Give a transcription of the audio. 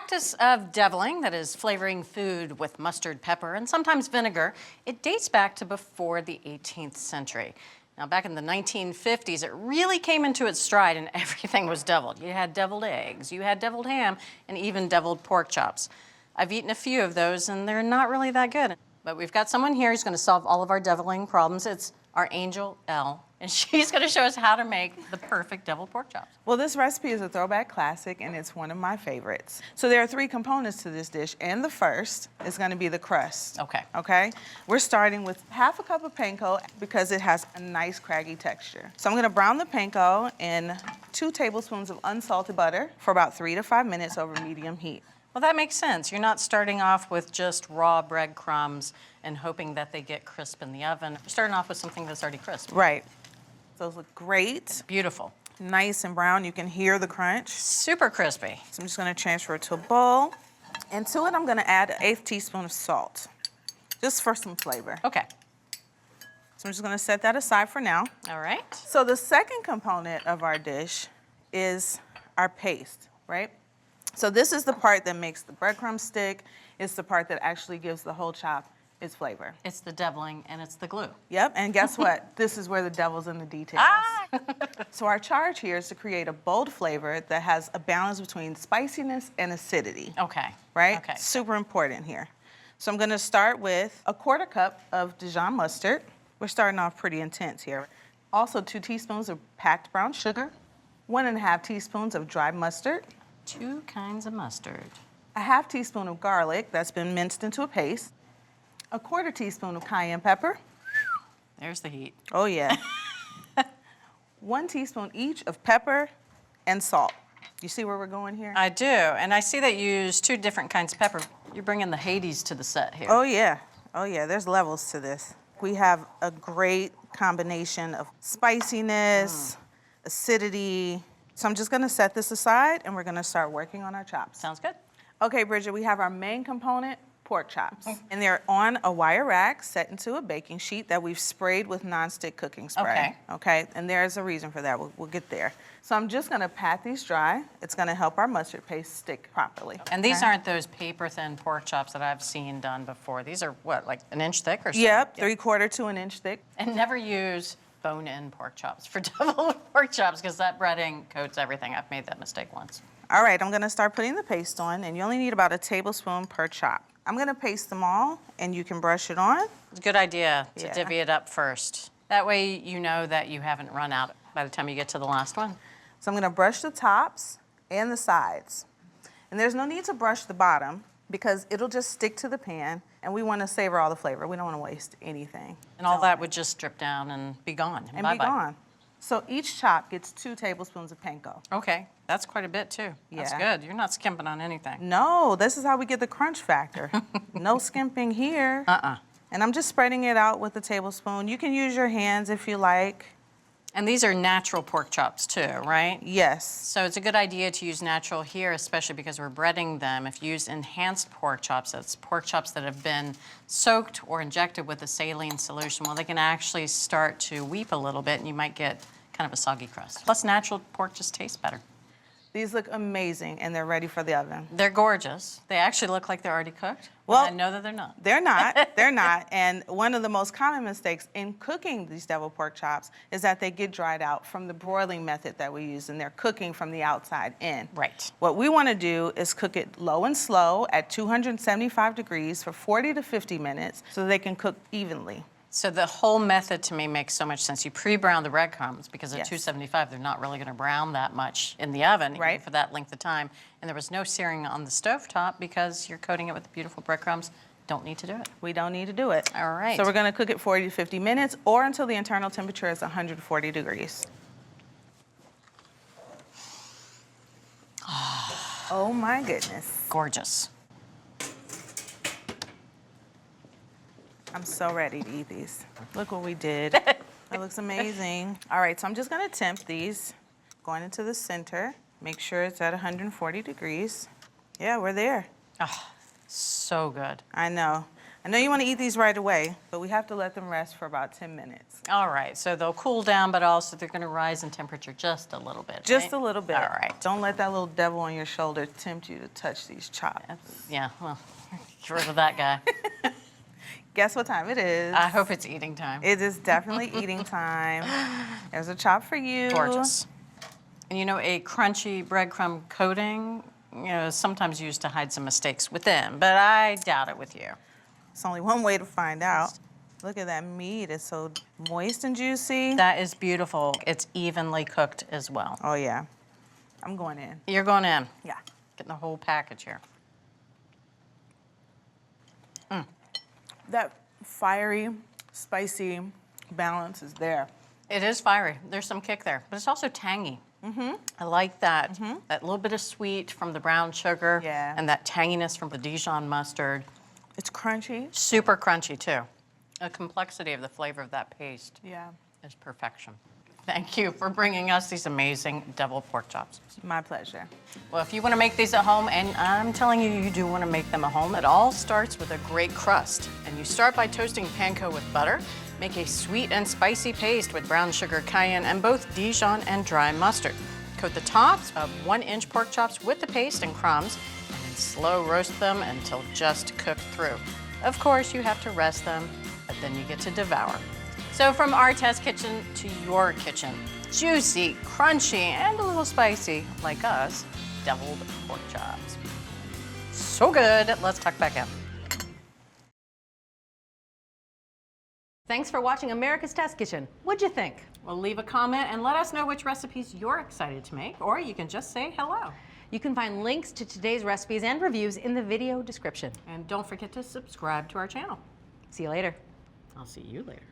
practice of deviling, that is flavoring food with mustard, pepper, and sometimes vinegar, it dates back to before the 18th century. Now, back in the 1950s, it really came into its stride and everything was deviled. You had deviled eggs, you had deviled ham, and even deviled pork chops. I've eaten a few of those and they're not really that good. But we've got someone here who's gonna solve all of our deviling problems. It's our angel, Elle, and she's gonna show us how to make the perfect deviled pork chops. Well, this recipe is a throwback classic and it's one of my favorites. So there are 3 components to this dish, and the first is gonna be the crust. Okay. Okay? We're starting with half a cup of panko because it has a nice craggy texture. So I'm gonna brown the panko in 2 tablespoons of unsalted butter for about 3 to 5 minutes over medium heat. Well, that makes sense. You're not starting off with just raw breadcrumbs and hoping that they get crisp in the oven. You're starting off with something that's already crisp. Right. Those look great. Beautiful. Nice and brown. You can hear the crunch. Super crispy. So I'm just gonna transfer it to a bowl. And to it, I'm gonna add 1/8 teaspoon of salt, just for some flavor. Okay. So I'm just gonna set that aside for now. All right. So the second component of our dish is our paste, right? So this is the part that makes the breadcrumbs stick. It's the part that actually gives the whole chop its flavor. It's the deviling and it's the glue. Yep, and guess what? This is where the devil's in the details. Ah! So our charge here is to create a bold flavor that has a balance between spiciness and acidity. Okay. Right? Okay. Super important here. So I'm gonna start with a 1/4 cup of Dijon mustard. We're starting off pretty intense here. Also 2 teaspoons of packed brown sugar, 1½ teaspoons of dry mustard, 2 kinds of mustard, 1/2 teaspoon of garlic that's been minced into a paste, 1/4 teaspoon of cayenne pepper. There's the heat. Oh yeah. 1 teaspoon each of pepper and salt. You see where we're going here? I do, and I see that you use 2 different kinds of pepper. You're bringing the Hades to the set here. Oh yeah, oh yeah, there's levels to this. We have a great combination of spiciness, acidity. So I'm just gonna set this aside and we're gonna start working on our chops. Sounds good. Okay, Bridget, we have our main component, pork chops. And they're on a wire rack set into a baking sheet that we've sprayed with nonstick cooking spray. Okay, and there's a reason for that. We'll get there. So I'm just gonna pat these dry. It's gonna help our mustard paste stick properly. And these Okay? aren't those paper-thin pork chops that I've seen done before. These are what, like 1 inch thick or so? Yep, 3/4 to 1 inch thick. And never use bone-in pork chops for deviled pork chops because that breading coats everything. I've made that mistake once. All right, I'm gonna start putting the paste on, and you only need about 1 tablespoon per chop. I'm gonna paste them all, and you can brush it on. It's a good idea to Yeah. divvy it up first. That way you know that you haven't run out by the time you get to the last one. So I'm gonna brush the tops and the sides. And there's no need to brush the bottom because it'll just stick to the pan, and we wanna savor all the flavor. We don't wanna waste anything. And all that would just drip down and be gone. And bye-bye. be gone. So each chop gets 2 tablespoons of panko. Okay, that's quite a bit too. That's Yeah. good. You're not skimping on anything. No, this is how we get the crunch factor. No skimping here. And I'm just spreading it out with a tablespoon. You can use your hands if you like. And these are natural pork chops too, right? Yes. So it's a good idea to use natural here, especially because we're breading them. If you use enhanced pork chops, that's pork chops that have been soaked or injected with a saline solution, well, they can actually start to weep a little bit and you might get kind of a soggy crust. Plus, natural pork just tastes better. These look amazing, and they're ready for the oven. They're gorgeous. They actually look like they're already cooked. Well, I know that they're not. They're not, they're not. And one of the most common mistakes in cooking these deviled pork chops is that they get dried out from the broiling method that we use, and they're cooking from the outside in. Right. What we want to do is cook it low and slow at 275 degrees for 40 to 50 minutes so they can cook evenly. So the whole method to me makes so much sense. You pre-brown the breadcrumbs because at Yes. 275, they're not really going to brown that much in the oven even Right. for that length of time. And there was no searing on the stovetop because you're coating it with the beautiful breadcrumbs. Don't need to do it. We don't need to do it. All right. So we're going to cook it 40 to 50 minutes or until the internal temperature is 140 degrees. Oh my goodness. Gorgeous. I'm so ready to eat these. Look what we did. That looks amazing. All right, so I'm just gonna temp these. Going into the center. Make sure it's at 140 degrees. Yeah, we're there. Oh, so good. I know. I know you want to eat these right away, but we have to let them rest for about 10 minutes. All right, so they'll cool down, but also they're going to rise in temperature just a little bit. Just right? a little bit. All right. Don't let that little devil on your shoulder tempt you to touch these chops. Yeah, well, get rid of that guy. Guess what time it is? I hope it's eating time. It is definitely eating time. There's a chop for you. Gorgeous. And you know, a crunchy breadcrumb coating, you know, is sometimes used to hide some mistakes within, but I doubt it with you. It's only one way to find out. Look at that meat. It's so moist and juicy. That is beautiful. It's evenly cooked as well. Oh, yeah. I'm going in. You're going in. Yeah. Getting the whole package here. That fiery, spicy balance is there. It is fiery. There's some kick there, but it's also tangy. I like that. That little bit of sweet from the brown sugar Yeah. and that tanginess from the Dijon mustard. It's crunchy. Super crunchy, too. The complexity of the flavor of that paste Yeah. is perfection. Thank you for bringing us these amazing deviled pork chops. My pleasure. Well, if you want to make these at home, and I'm telling you, you do want to make them at home, it all starts with a great crust. And you start by toasting panko with butter. Make a sweet and spicy paste with brown sugar, cayenne, and both Dijon and dry mustard. Coat the tops of 1-inch pork chops with the paste and crumbs, and then slow roast them until just cooked through. Of course, you have to rest them, but then you get to devour. So from our test kitchen to your kitchen, juicy, crunchy, and a little spicy, like us, deviled pork chops. So good. Let's tuck back in. Thanks for watching America's Test Kitchen. What'd you think? Well, leave a comment and let us know which recipes you're excited to make, or you can just say hello. You can find links to today's recipes and reviews in the video description. And don't forget to subscribe to our channel. See you later. I'll see you later.